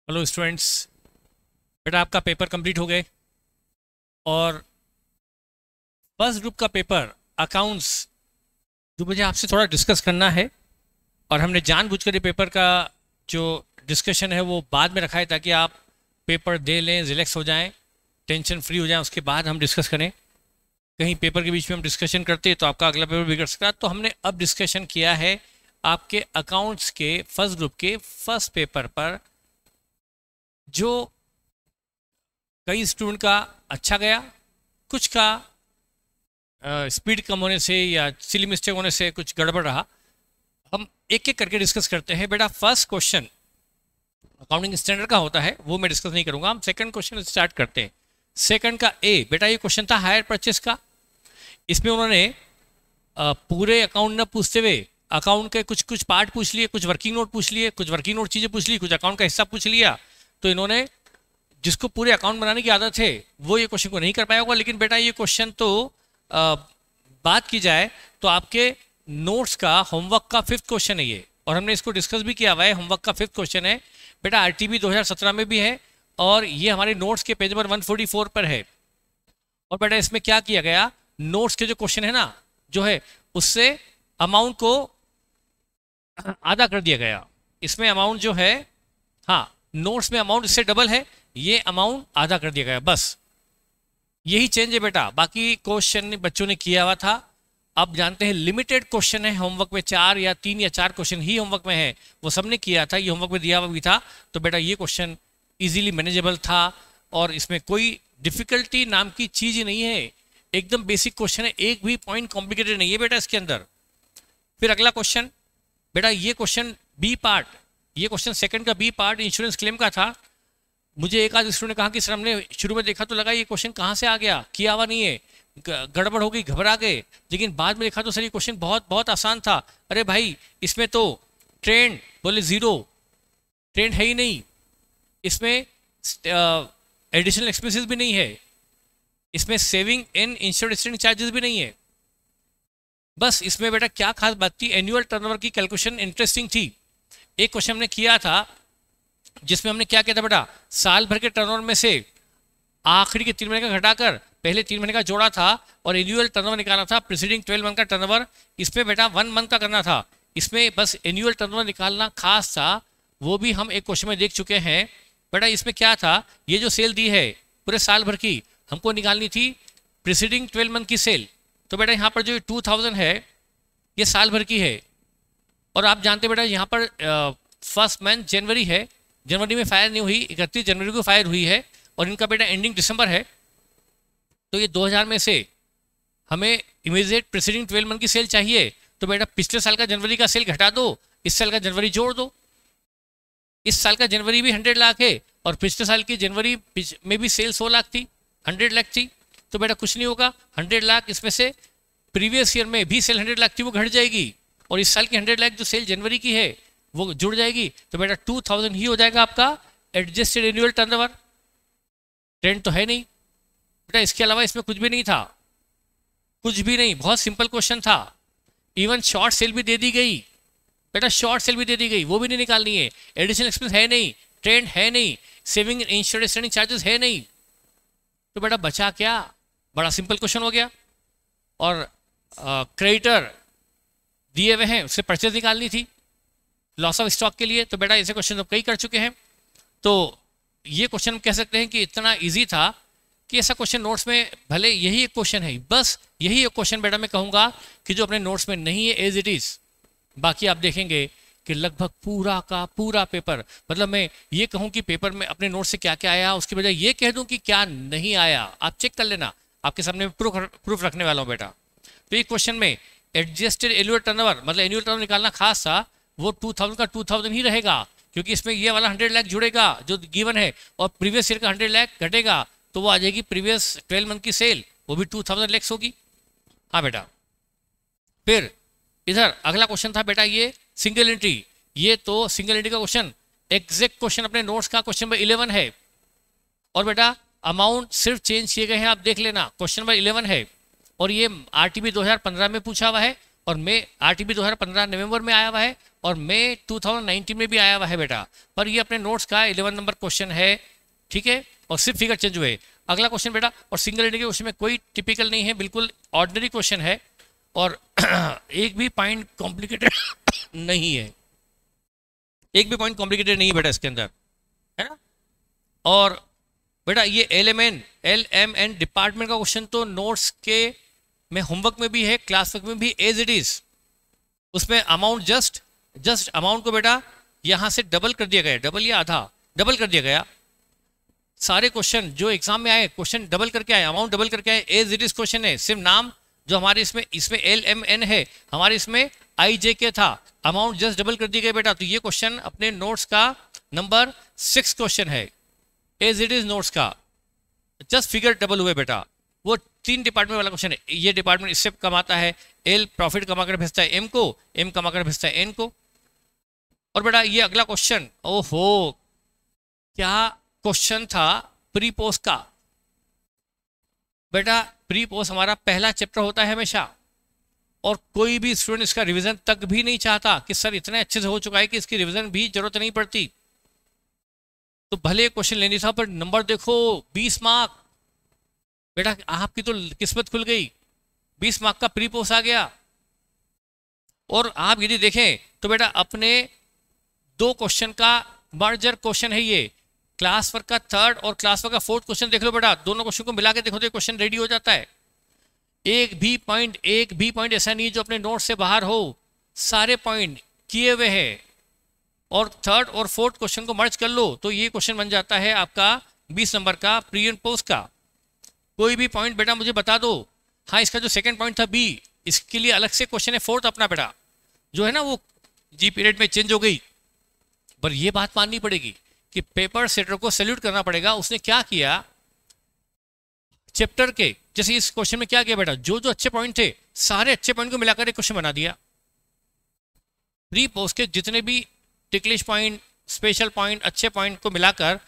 Hello students. बेटा आपका paper complete हो गए और फर्स्ट ग्रुप का पेपर अकाउंट्स जो मुझे आपसे थोड़ा डिस्कस करना है। और हमने जानबूझकर ये पेपर का जो डिस्कशन है वो बाद में रखा है ताकि आप पेपर दे लें, रिलैक्स हो जाएं, टेंशन फ्री हो जाएं, उसके बाद हम डिस्कस करें। कहीं पेपर के बीच में हम डिस्कशन करते हैं तो आपका अगला पेपर बिगड़ सकता है। तो हमने अब डिस्कशन किया है आपके अकाउंट्स के फर्स्ट ग्रुप के फर्स्ट पेपर पर, जो कई स्टूडेंट का अच्छा गया, कुछ का स्पीड कम होने से या सिली मिस्टेक होने से कुछ गड़बड़ रहा। हम एक एक करके डिस्कस करते हैं। बेटा फर्स्ट क्वेश्चन अकाउंटिंग स्टैंडर्ड का होता है, वो मैं डिस्कस नहीं करूंगा। हम सेकंड क्वेश्चन स्टार्ट करते हैं। सेकंड का ए, बेटा ये क्वेश्चन था हायर परचेस का। इसमें उन्होंने पूरे अकाउंट न पूछते हुए अकाउंट के कुछ कुछ पार्ट पूछ लिए, कुछ वर्किंग नोट पूछ लिए, कुछ वर्किंग नोट चीज़ें पूछ ली, कुछ अकाउंट का हिस्सा पूछ लिया। तो इन्होंने, जिसको पूरे अकाउंट बनाने की आदत है वो ये क्वेश्चन को नहीं कर पाया होगा। लेकिन बेटा ये क्वेश्चन तो बात की जाए तो आपके नोट्स का होमवर्क का फिफ्थ क्वेश्चन है ये, और हमने इसको डिस्कस भी किया हुआ है। होमवर्क का फिफ्थ क्वेश्चन है बेटा, आरटीबी 2017 में भी है और ये हमारे नोट्स के पेज नंबर 144 पर है। और बेटा इसमें क्या किया गया, नोट्स के जो क्वेश्चन है ना, जो है उससे अमाउंट को आधा कर दिया गया। इसमें अमाउंट जो है, हाँ नोट्स में अमाउंट इससे डबल है, ये अमाउंट आधा कर दिया गया, बस यही चेंज है बेटा। बाकी क्वेश्चन बच्चों ने किया हुआ था। अब जानते हैं लिमिटेड क्वेश्चन है होमवर्क में, 3 या 4 क्वेश्चन ही होमवर्क में है, वो सबने किया था, ये होमवर्क में दिया हुआ भी था। तो बेटा ये क्वेश्चन इजीली मैनेजेबल था और इसमें कोई डिफिकल्टी नाम की चीज ही नहीं है, एकदम बेसिक क्वेश्चन है, एक भी पॉइंट कॉम्प्लिकेटेड नहीं है बेटा इसके अंदर। फिर अगला क्वेश्चन बेटा, ये क्वेश्चन बी पार्ट, ये क्वेश्चन सेकंड का बी पार्ट इंश्योरेंस क्लेम का था। मुझे एक आध स्टूडेंट ने कहा कि सर हमने शुरू में देखा तो लगा ये क्वेश्चन कहाँ से आ गया, किया हुआ नहीं है, गड़बड़ हो गई, घबरा गए। लेकिन बाद में देखा तो सर ये क्वेश्चन बहुत बहुत आसान था। अरे भाई इसमें तो ट्रेंड बोले जीरो, ट्रेंड है ही नहीं, इसमें एडिशनल एक्सपेंसेस भी नहीं है, इसमें सेविंग इन इंश्योरेंस चार्जेस भी नहीं है। बस इसमें बेटा क्या खास बात थी, एनुअल टर्नओवर की कैलकुलेशन इंटरेस्टिंग थी। एक क्वेश्चन हमने किया था जिसमें हमने क्या किया था बेटा, साल भर के टर्नओवर में से आखिरी के 3 महीने का घटाकर पहले 3 महीने का जोड़ा था और एनुअल टर्नओवर निकाला था, प्रीसीडिंग 12 मंथ का टर्नओवर। इसमें बेटा 1 मंथ का करना था, इसमें बस एनुअल टर्नओवर निकालना खास था, वो भी हम एक क्वेश्चन में देख चुके हैं। बेटा इसमें क्या था, ये जो सेल दी है पूरे साल भर की, हमको निकालनी थी प्रीसीडिंग 12 मंथ की सेल। तो बेटा यहाँ पर जो 2000 है ये साल भर की है, और आप जानते बेटा यहाँ पर फर्स्ट मंथ जनवरी है, जनवरी में फायर नहीं हुई, 31 जनवरी को फायर हुई है और इनका बेटा एंडिंग दिसंबर है। तो ये 2000 में से हमें इमीडिएट प्रीसीडिंग 12 मंथ की सेल चाहिए, तो बेटा पिछले साल का जनवरी का सेल घटा दो, इस साल का जनवरी जोड़ दो। इस साल का जनवरी भी 100 लाख है और पिछले साल की जनवरी में भी सेल 100 लाख थी, 100 लाख थी। तो बेटा कुछ नहीं होगा, 100 लाख इसमें से प्रीवियस ईयर में भी सेल 100 लाख थी वो घट जाएगी, और इस साल की 100 लाख जो सेल जनवरी की है वो जुड़ जाएगी। तो बेटा 2000 ही हो जाएगा आपका एडजस्टेड एनुअल टर्नओवर। ट्रेंड तो है नहीं बेटा, इसके अलावा इसमें कुछ भी नहीं था, कुछ भी नहीं, बहुत सिंपल क्वेश्चन था। इवन शॉर्ट सेल भी दे दी गई बेटा, शॉर्ट सेल भी दे दी गई, वो भी नहीं निकालनी है। एडिशनल एक्सपेंस है नहीं, ट्रेंड है नहीं, सेविंग इंश्योरेंस चार्जेस है नहीं, तो बेटा बचा क्या, बड़ा सिंपल क्वेश्चन हो गया। और क्रेडिटर दिए हुए हैं, उससे परचेज निकालनी थी लॉस ऑफ स्टॉक के लिए, तो बेटा ऐसे क्वेश्चन तो कई कर चुके हैं। तो ये क्वेश्चन हम कह सकते हैं कि इतना इजी था कि ऐसा क्वेश्चन नोट्स में भले यही एक क्वेश्चन है, बस यही एक क्वेश्चन बेटा मैं कहूँगा कि जो अपने नोट्स में नहीं है एज इट इज़। बाकी आप देखेंगे कि लगभग पूरा का पूरा पेपर, मतलब मैं ये कहूँ कि पेपर में अपने नोट से क्या क्या आया, उसकी बजाय ये कह दूँ कि क्या नहीं आया, आप चेक कर लेना, आपके सामने प्रूफ रखने वाला हूँ बेटा। तो एक क्वेश्चन में एडजस्टेड एनुअल टर्नओवर, मतलब एनुअल टर्नओवर निकालना खास था, वो 2000 का 2000 ही रहेगा, क्योंकि इसमें ये वाला 100 लाख जुड़ेगा जो गिवन है, और प्रीवियस ईयर का 100 लाख घटेगा, तो वो आ जाएगी प्रीवियस 12 मंथ की सेल, वो भी 2000 लैक्स होगी। हाँ बेटा, फिर इधर अगला क्वेश्चन था बेटा ये सिंगल एंट्री, ये तो सिंगल एंट्री का क्वेश्चन, एग्जैक्ट क्वेश्चन अपने नोट्स का क्वेश्चन नंबर 11 है, और बेटा अमाउंट सिर्फ चेंज किए गए हैं, आप देख लेना, क्वेश्चन नंबर 11 है, और ये आरटीबी 2015 में पूछा हुआ है, और मैं आरटीबी 2015 नवंबर में आया हुआ है, और मई 2019 में भी आया हुआ है बेटा, पर ये अपने नोट्स का 11 नंबर क्वेश्चन है, ठीक है, और सिर्फ फिगर चेंज हुए। अगला क्वेश्चन बेटा, और सिंगल एंड के क्वेश्चन में कोई टिपिकल नहीं है, बिल्कुल ऑर्डिनरी क्वेश्चन है, और एक भी पॉइंट कॉम्प्लिकेटेड नहीं है, एक भी पॉइंट कॉम्प्लिकेटेड नहीं है बेटा इसके अंदर, है ना। और बेटा ये LMN डिपार्टमेंट का क्वेश्चन तो नोट्स के में होमवर्क में भी है, क्लास वर्क में भी एज इट इज। उसमें अमाउंट जस्ट अमाउंट को बेटा यहाँ से डबल कर दिया गया, डबल या आधा डबल कर दिया गया। सारे क्वेश्चन जो एग्जाम में आए, क्वेश्चन डबल करके आए, अमाउंट डबल करके आए, एज इट इज क्वेश्चन है। सिर्फ नाम जो हमारे इसमें LMN है, हमारे इसमें IJK था, अमाउंट जस्ट डबल कर दिया गया बेटा। तो ये क्वेश्चन अपने नोट्स का नंबर 6 क्वेश्चन है, एज इट इज नोट्स का, जस्ट फिगर डबल हुए बेटा। वो 3 डिपार्टमेंट वाला क्वेश्चन है। ये डिपार्टमेंट इससे कमाता है, L प्रॉफिट कमा कर भेजता है M को, M कमा कर भेजता है N को। और बेटा ये अगला क्वेश्चन, ओहो क्या क्वेश्चन था प्री पोस्ट का। बेटा प्री पोस्ट हमारा पहला चैप्टर होता है हमेशा, और कोई भी स्टूडेंट इसका रिवीजन तक भी नहीं चाहता कि सर इतने अच्छे से हो चुका है कि इसकी रिवीजन भी जरूरत नहीं पड़ती। तो भले क्वेश्चन लेनी था, पर नंबर देखो 20 मार्क। बेटा आपकी तो किस्मत खुल गई, 20 मार्क का प्री पोस्ट आ गया। और आप यदि देखें तो बेटा अपने 2 क्वेश्चन का मर्जर क्वेश्चन है ये, क्लास वर्क का 3rd और क्लास वर्क का 4th क्वेश्चन देख लो बेटा, दोनों क्वेश्चन को मिला के देखो तो क्वेश्चन रेडी हो जाता है। एक भी पॉइंट ऐसा नहीं है जो अपने नोट से बाहर हो, सारे पॉइंट किए हुए हैं। और 3rd और 4th क्वेश्चन को मर्ज कर लो तो ये क्वेश्चन बन जाता है आपका 20 नंबर का प्री एंड पोस्ट का। कोई भी पॉइंट बेटा मुझे बता दो। हाँ, इसका जो 2nd पॉइंट था B, इसके लिए अलग से क्वेश्चन है 4th अपना बेटा, जो है ना वो जी पीरियड में चेंज हो गई। पर ये बात माननी पड़ेगी कि पेपर सेटर को सैल्यूट करना पड़ेगा। उसने क्या किया, चैप्टर के जैसे इस क्वेश्चन में क्या किया बेटा, जो जो अच्छे पॉइंट थे सारे अच्छे पॉइंट को मिलाकर एक क्वेश्चन बना दिया। प्री पोस्ट के जितने भी टिकलिश पॉइंट, स्पेशल पॉइंट, अच्छे पॉइंट को मिलाकर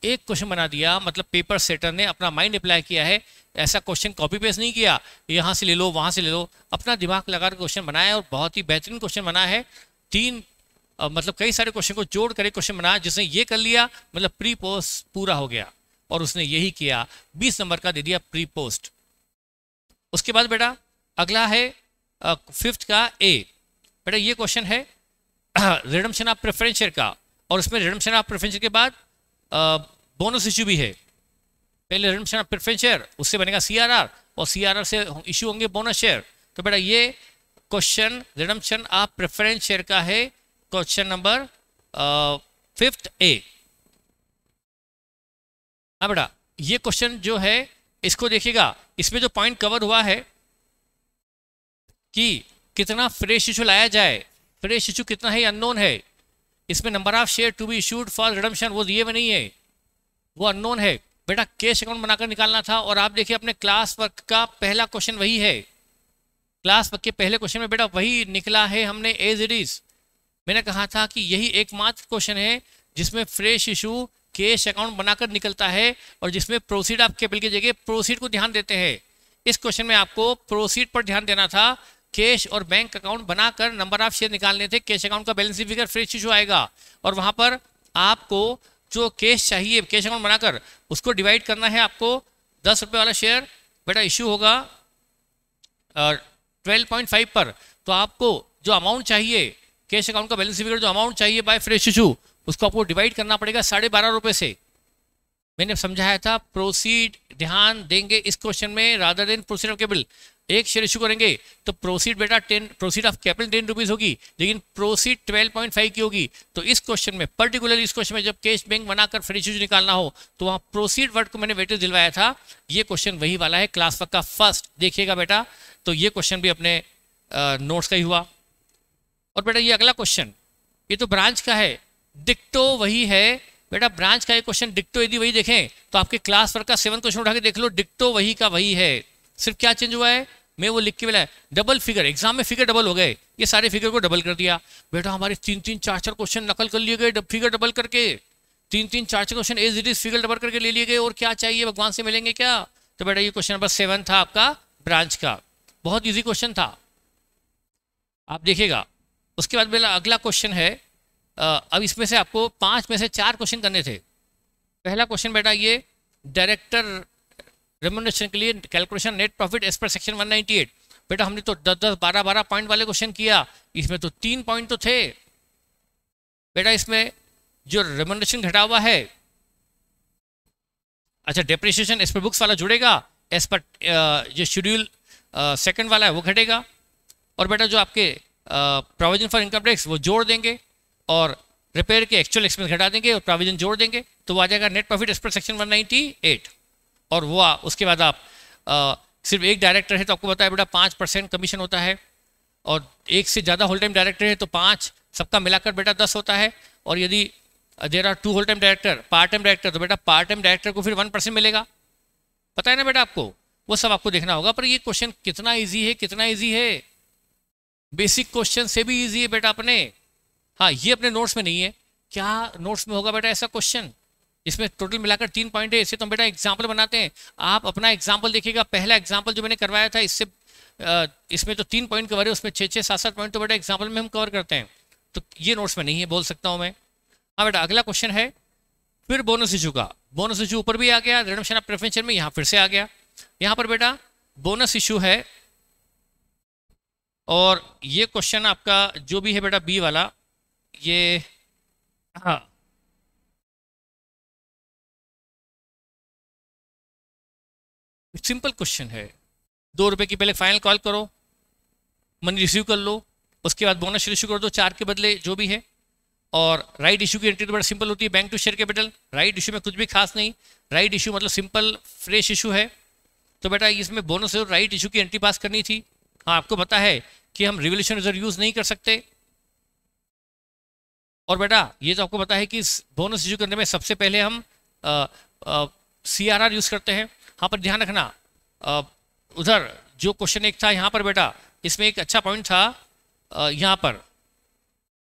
एक क्वेश्चन बना दिया। मतलब पेपर सेटर ने अपना माइंड अप्लाई किया है, ऐसा क्वेश्चन कॉपी पेस्ट नहीं किया, यहाँ से ले लो वहाँ से ले लो, अपना दिमाग लगाकर क्वेश्चन बनाया और बहुत ही बेहतरीन क्वेश्चन बना है। 3 मतलब कई सारे क्वेश्चन को जोड़ कर एक क्वेश्चन बनाया, जिसने ये कर लिया मतलब प्री पोस्ट पूरा हो गया। और उसने यही किया, 20 नंबर का दे दिया प्री पोस्ट। उसके बाद बेटा अगला है 5th का A। बेटा ये क्वेश्चन है रिडम्पशन ऑफ प्रेफरेंस शेयर का, और उसमें रिडम्पशन ऑफ प्रेफरेंस शेयर के बाद बोनस इश्यू भी है। पहले रिडम्पशन ऑफ प्रेफरेंस शेयर, उससे बनेगा CRR, और CRR से इश्यू होंगे बोनस शेयर। तो बेटा ये question redemption of preference share का है, क्वेश्चन नंबर 5th A। हाँ बेटा ये क्वेश्चन जो है इसको देखिएगा, इसमें जो पॉइंट कवर हुआ है कि कितना फ्रेश इशू लाया जाए, फ्रेश इशू कितना है अननोन है। इसमें number of share to be issued for redemption वो दिए हुए नहीं है, वो अननोन है। बेटा कैश अकाउंट बनाकर निकालना था। और आप देखिए अपने क्लास वर्क का पहला क्वेश्चन वही है, क्लास वर्क के पहले क्वेश्चन में बेटा वही निकला है हमने एज इट इज। मैंने कहा था कि यही एकमात्र क्वेश्चन है जिसमें फ्रेश इशू कैश अकाउंट बनाकर निकलता है, और जिसमें प्रोसीड ऑफ कैपिटल की जगह प्रोसीड को ध्यान देते हैं। इस क्वेश्चन में आपको प्रोसीड पर ध्यान देना था, कैश और बैंक अकाउंट बनाकर नंबर ऑफ शेयर निकालने थे। कैश अकाउंट का बैलेंस फिगर फ्रेश इशू आएगा, और वहां पर आपको जो कैश चाहिए कैश अकाउंट बनाकर उसको डिवाइड करना है। आपको 10 रुपये वाला शेयर बेटा इशू होगा 12.5 पर, तो आपको जो अमाउंट चाहिए कैश अकाउंट का बैलेंस फिगर जो अमाउंट चाहिए बाय फ्रेश इशू, उसको आपको डिवाइड करना पड़ेगा 12.5 रुपये से। मैंने समझाया था प्रोसीड ध्यान देंगे इस क्वेश्चन में rather than proceed of capital. एक शेयर इशू करेंगे तो प्रोसीड बेटा 10, प्रोसीड ऑफ कैपिटल 10 रुपीज होगी, लेकिन प्रोसीड 12.5 की होगी। तो इस क्वेश्चन में पर्टिकुलरली इस क्वेश्चन में जब कैश बैंक बनाकर फ्रेश इशू निकालना हो तो वहाँ प्रोसीड वर्ड को मैंने वेटेज दिलवाया था। ये क्वेश्चन वही वाला है क्लास वर्क का फर्स्ट, देखिएगा बेटा। तो ये क्वेश्चन भी अपने नोट्स का ही हुआ। और बेटा ये अगला क्वेश्चन ये तो ब्रांच का है, डिक्टो वही है बेटा। ब्रांच का एक क्वेश्चन डिक्टो यदि वही देखें तो आपके क्लास वर्क का 7th क्वेश्चन उठा के देख लो, डिक्टो वही का वही है। सिर्फ क्या चेंज हुआ है, मैं वो लिख के मिला है डबल फिगर, एग्जाम में फिगर डबल हो गए, ये सारे फिगर को डबल कर दिया। बेटा हमारे 3-3, 4-4 क्वेश्चन नकल कर लिए गए फिगर डबल करके, 3-3, 4-4 question as it is figure double करके ले लिए गए। और क्या चाहिए, भगवान से मिलेंगे क्या। तो बेटा ये क्वेश्चन नंबर 7 था आपका ब्रांच का, बहुत ईजी क्वेश्चन था। आप देखिएगा उसके बाद मेरा अगला क्वेश्चन है, अब इसमें से आपको 5 में से 4 क्वेश्चन करने थे। पहला क्वेश्चन बेटा ये डायरेक्टर रेम्यूनरेशन के लिए calculation net profit as per section 198। बेटा हमने तो 10-10, 12-12 पॉइंट वाले क्वेश्चन किया, इसमें तो 3 पॉइंट तो थे बेटा। इसमें जो रेम्यूनरेशन घटा हुआ है, अच्छा डेप्रिसिएशन एज पर बुक्स वाला जुड़ेगा, एज पर जो शेड्यूल सेकंड वाला है वो घटेगा, और बेटा जो आपके प्रोविजन फॉर इनकम टैक्स वो जोड़ देंगे, और रिपेयर के एक्चुअल एक्सपेंस घटा देंगे और प्रोविजन जोड़ देंगे, तो वो आ जाएगा net profit as per section 198। और वो उसके बाद आप सिर्फ एक डायरेक्टर है तो आपको पता है बेटा 5% कमीशन होता है, और एक से ज़्यादा होल टाइम डायरेक्टर है तो 5 सबका मिलाकर बेटा 10 होता है, और यदि there are 2 whole time director, part time director, तो बेटा पार्ट टाइम डायरेक्टर को फिर 1% मिलेगा। पता है ना बेटा आपको, वो सब आपको देखना होगा। पर ये क्वेश्चन कितना ईजी है, कितना ईजी है, बेसिक क्वेश्चन से भी ईजी है बेटा अपने। हाँ ये अपने नोट्स में नहीं है, क्या नोट्स में होगा बेटा ऐसा क्वेश्चन इसमें टोटल मिलाकर 3 पॉइंट है। इससे तो हम बेटा एग्जाम्पल बनाते हैं, आप अपना एग्जाम्पल देखिएगा, पहला एग्जाम्पल जो मैंने करवाया था इससे इसमें तो 3 पॉइंट कवर है, उसमें 6-6, 7-7 पॉइंट तो बेटा एग्जाम्पल में हम कवर करते हैं, तो ये नोट्स में नहीं है बोल सकता हूँ मैं। हाँ बेटा अगला क्वेश्चन है फिर बोनस इशू का। बोनस इशू ऊपर भी आ गया, रिडम्पशन ऑफ प्रेफरेंस शेयर में यहाँ फिर से आ गया। यहाँ पर बेटा बोनस इशू है, और ये क्वेश्चन आपका जो भी है बेटा बी वाला, ये हाँ सिंपल क्वेश्चन है। 2 रुपए की पहले फाइनल कॉल करो, मनी रिसीव कर लो, उसके बाद बोनस इशू कर दो 4 के बदले जो भी है। और राइट इशू की एंट्री तो बड़ा सिंपल होती है, bank to share capital. Right issue में कुछ भी खास नहीं, राइट इशू मतलब सिंपल फ्रेश इशू है, तो बेटा इसमें बोनस और राइट इशू की एंट्री पास करनी थी। हाँ आपको पता है कि हम रिवोल्यूशन रिजर्व यूज नहीं कर सकते, और बेटा ये तो आपको पता है कि बोनस इशू करने में सबसे पहले हम CRR यूज करते हैं। हाँ पर ध्यान रखना, उधर जो क्वेश्चन एक था यहाँ पर बेटा, इसमें एक अच्छा पॉइंट था, यहाँ पर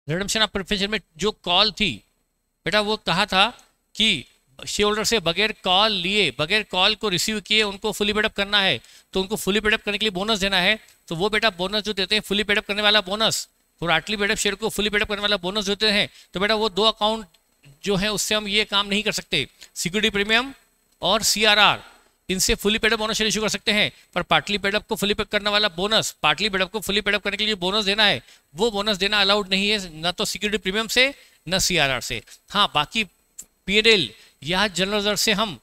रिडम्पशन ऑफ प्रेफरेंस शेयर में जो कॉल थी बेटा, वो कहा था कि शेयर होल्डर से बगैर कॉल लिए, बगैर कॉल को रिसीव किए उनको फुली पेडअप करना है, तो उनको फुली पेडअप करने के लिए बोनस देना है। तो वो बेटा बोनस जो देते हैं फुली पेडअप करने वाला बोनस, पोर्टली पेडअप शेयर को फुली पेडअप करने वाला बोनस देते हैं, तो बेटा वो 2 अकाउंट जो है उससे हम ये काम नहीं कर सकते, सिक्योरिटी प्रीमियम और CRR, इनसे fully paid up bonus share issue कर सकते हैं, पर पार्टली पेडअप को फुली पेड करने वाला बोनस, पार्टली पेडअप को फुली पेडअप करने के लिए बोनस देना है, वो बोनस देना अलाउड नहीं है, ना तो सिक्योरिटी प्रीमियम से न CRR से। हाँ बाकी P&L या जनरल रिजर्व से हम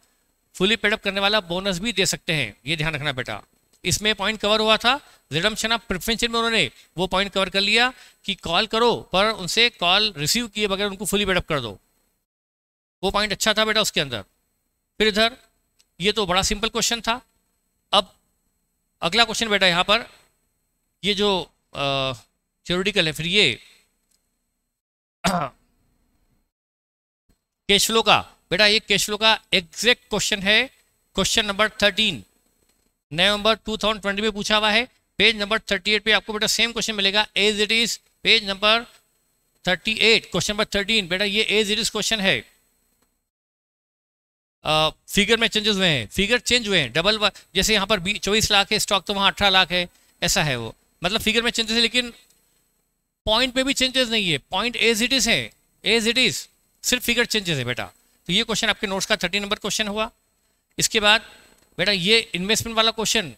फुली पेडअप करने वाला बोनस भी दे सकते हैं, ये ध्यान रखना बेटा। इसमें पॉइंट कवर हुआ था रिडम्पशन ऑफ प्रेफरेंस शेयर में, उन्होंने वो पॉइंट कवर कर लिया कि कॉल करो पर उनसे कॉल रिसीव किए बगैर उनको फुली पेडअप कर दो, वो पॉइंट अच्छा था बेटा उसके अंदर। फिर इधर ये तो बड़ा सिंपल क्वेश्चन था। अब अगला क्वेश्चन बेटा यहाँ पर ये जो थ्योरेटिकल है, फिर ये कैश फ्लो का बेटा, ये कैश फ्लो का एग्जैक्ट क्वेश्चन है, क्वेश्चन नंबर 13 नवंबर 2020 में पूछा हुआ है। पेज नंबर 38 पे आपको बेटा सेम क्वेश्चन मिलेगा as it is, page number 38 question number 13 बेटा ये एज इट इज क्वेश्चन है। फिगर में चेंजेस हुए हैं, फिगर चेंज हुए हैं, डबल जैसे यहाँ पर 24 लाख है स्टॉक तो वहाँ 18 लाख है, ऐसा है वो, मतलब फिगर में चेंजेस है लेकिन पॉइंट में भी चेंजेस नहीं है, पॉइंट एज इट इज है, एज इट इज, सिर्फ फिगर चेंजेस है बेटा। तो ये क्वेश्चन आपके नोट्स का 30 नंबर क्वेश्चन हुआ। इसके बाद बेटा ये इन्वेस्टमेंट वाला question,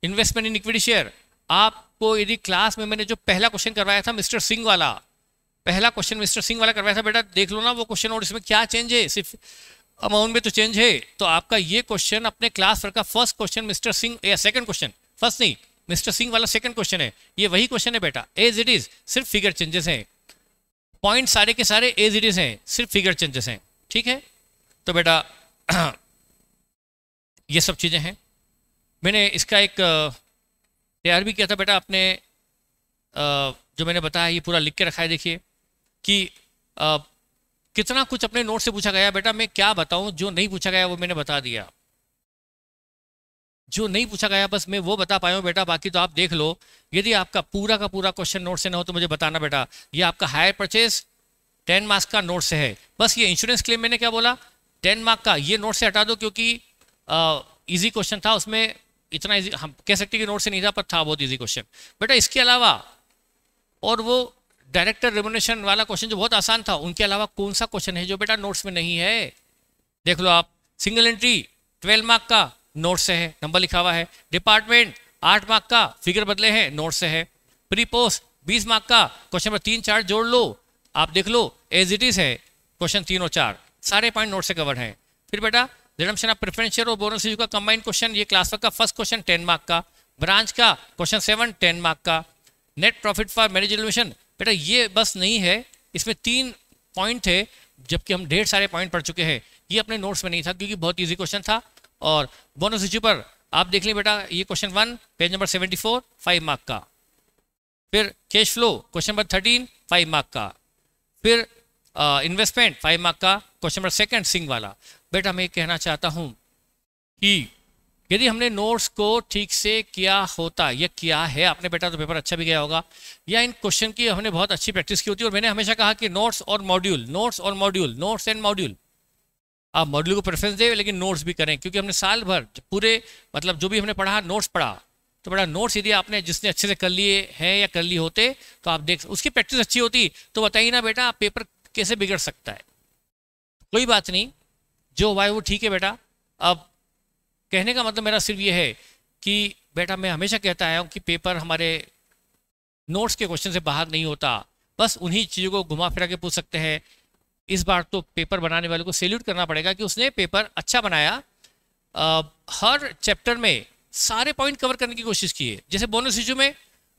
investment in equity share, आपको यदि क्लास में मैंने जो पहला क्वेश्चन करवाया था मिस्टर सिंह वाला, पहला क्वेश्चन मिस्टर सिंह वाला करवाया था बेटा, देख लो ना वो क्वेश्चन और इसमें क्या चेंज है, सिर्फ अमाउंट में तो चेंज है। तो आपका ये क्वेश्चन अपने क्लास वर्क का फर्स्ट क्वेश्चन मिस्टर सिंह, या सेकंड क्वेश्चन, फर्स्ट नहीं मिस्टर सिंह वाला सेकंड क्वेश्चन है, ये वही क्वेश्चन है बेटा, एज इट इज, सिर्फ फिगर चेंजेस हैं, पॉइंट सारे के सारे एज इट इज हैं, सिर्फ फिगर चेंजेस हैं, ठीक है। तो बेटा ये सब चीज़ें हैं। मैंने इसका एक तैयार भी किया था बेटा, अपने जो मैंने बताया ये पूरा लिख के रखा है, देखिए कि कितना कुछ अपने नोट से पूछा गया बेटा, मैं क्या बताऊं, जो नहीं पूछा गया वो मैंने बता दिया, जो नहीं पूछा गया बस मैं वो बता पाया हूँ बेटा, बाकी तो आप देख लो। यदि आपका पूरा का पूरा क्वेश्चन नोट से ना हो तो मुझे बताना बेटा। ये आपका हायर परचेज 10 मार्क्स का नोट से है, बस ये इंश्योरेंस क्लेम मैंने क्या बोला 10 मार्क का, ये नोट से हटा दो क्योंकि इजी क्वेश्चन था, उसमें इतना इजी हम कह सकते कि नोट से नहीं था, पर था बहुत इजी क्वेश्चन बेटा। इसके अलावा और वो डायरेक्टर रेम्युनरेशन वाला क्वेश्चन जो बहुत आसान था, उनके अलावा कौन सा क्वेश्चन है जो बेटा नोट्स में नहीं है? देख लो आप, सिंगल एंट्री 12 मार्क का नोट से है, नंबर लिखा हुआ है। डिपार्टमेंट 8 मार्क का, फिगर बदले हैं, नोट से है। प्री पोस्ट 20 मार्क का, क्वेश्चन नंबर 3 4 जोड़ लो, आप देख लो एज इट इज है क्वेश्चन 3 और 4, सारे पॉइंट नोट से कवर्ड हैं। फिर बेटा रिडम्पशन ऑफ प्रेफरेंस शेयर और बोनस इशू का कंबाइंड क्वेश्चन, ये क्लास वर्क का फर्स्ट क्वेश्चन 10 मार्क का। ब्रांच का क्वेश्चन 7 10 मार्क का। Net profit for manager elimination, बेटा ये बस नहीं है, इसमें 3 पॉइंट थे, जबकि हम ढेर सारे पॉइंट पढ़ चुके हैं। ये अपने नोट्स में नहीं था क्योंकि बहुत इजी क्वेश्चन था। और बोनस इशू पर आप देख लें बेटा, ये क्वेश्चन 1 पेज नंबर 74 5 मार्क का। फिर cash flow question number 13 5 mark का। फिर इन्वेस्टमेंट 5 मार्क का, क्वेश्चन नंबर 2 सिंह वाला। बेटा मैं कहना चाहता हूँ कि यदि हमने नोट्स को ठीक से किया होता, या किया है आपने बेटा, तो पेपर अच्छा भी गया होगा, या इन क्वेश्चन की हमने बहुत अच्छी प्रैक्टिस की होती। और मैंने हमेशा कहा कि नोट्स और मॉड्यूल, नोट्स और मॉड्यूल, नोट्स एंड मॉड्यूल, आप मॉड्यूल को प्रेफरेंस दें लेकिन नोट्स भी करें, क्योंकि हमने साल भर पूरे मतलब जो भी हमने पढ़ा नोट्स पढ़ा, तो बड़ा नोट्स यदि आपने जिसने अच्छे से कर लिए हैं या कर लिए होते तो आप देख, उसकी प्रैक्टिस अच्छी होती तो बताइए ना बेटा पेपर कैसे बिगड़ सकता है। कोई बात नहीं, जो हुआ है वो ठीक है बेटा। अब कहने का मतलब मेरा सिर्फ ये है कि बेटा मैं हमेशा कहता आया हूँ कि पेपर हमारे नोट्स के क्वेश्चन से बाहर नहीं होता, बस उन्हीं चीज़ों को घुमा फिरा के पूछ सकते हैं। इस बार तो पेपर बनाने वाले को सैल्यूट करना पड़ेगा कि उसने पेपर अच्छा बनाया। हर चैप्टर में सारे पॉइंट कवर करने की कोशिश की है। जैसे बोनस इशू में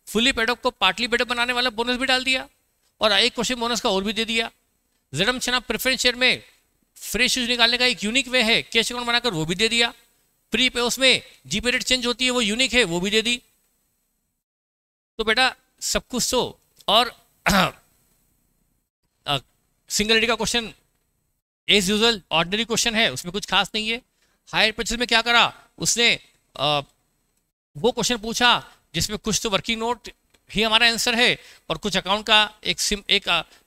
फुली पेडअप को पार्टली पेडअप बनाने वाला बोनस भी डाल दिया, और एक क्वेश्चन बोनस का और भी दे दिया। रिडम्पशन प्रेफरेंस शेयर में फ्रेश इशू निकालने का एक यूनिक वे है, कैश अकाउंट बनाकर वो भी दे दिया। प्री पे उसमें जीपे रेट चेंज होती है, वो यूनिक है, वो भी दे दी। तो बेटा सब कुछ तो, और सिंगल एंट्री का question as usual ordinary question है, उसमें कुछ खास नहीं है। हायर परचेज में क्या करा उसने, वो क्वेश्चन पूछा जिसमें कुछ तो वर्किंग नोट ही हमारा आंसर है, और कुछ अकाउंट का एक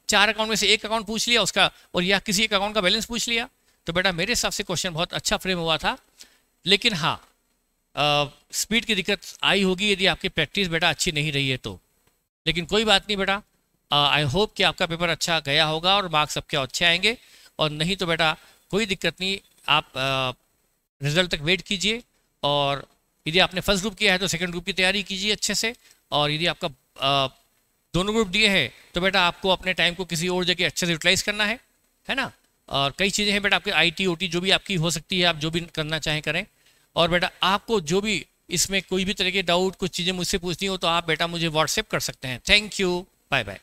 4 अकाउंट में से एक अकाउंट पूछ लिया उसका, और या किसी एक अकाउंट का बैलेंस पूछ लिया। तो बेटा मेरे हिसाब से क्वेश्चन बहुत अच्छा फ्रेम हुआ था। लेकिन हाँ, स्पीड की दिक्कत आई होगी यदि आपकी प्रैक्टिस बेटा अच्छी नहीं रही है तो, लेकिन कोई बात नहीं बेटा। आई होप कि आपका पेपर अच्छा गया होगा और मार्क्स सबके अच्छे आएंगे, और नहीं तो बेटा कोई दिक्कत नहीं, आप रिजल्ट तक वेट कीजिए। और यदि आपने फर्स्ट ग्रुप किया है तो सेकंड ग्रुप की तैयारी कीजिए अच्छे से, और यदि आपका दोनों ग्रुप दिए हैं तो बेटा आपको अपने टाइम को किसी और जगह अच्छे से यूटिलाइज करना है ना। और कई चीज़ें हैं बेटा आपके IT OT जो भी आपकी हो सकती है, आप जो भी करना चाहें करें। और बेटा आपको जो भी इसमें कोई भी तरह के डाउट, कुछ चीज़ें मुझसे पूछनी हो तो आप बेटा मुझे व्हाट्सएप कर सकते हैं। Thank you, bye bye.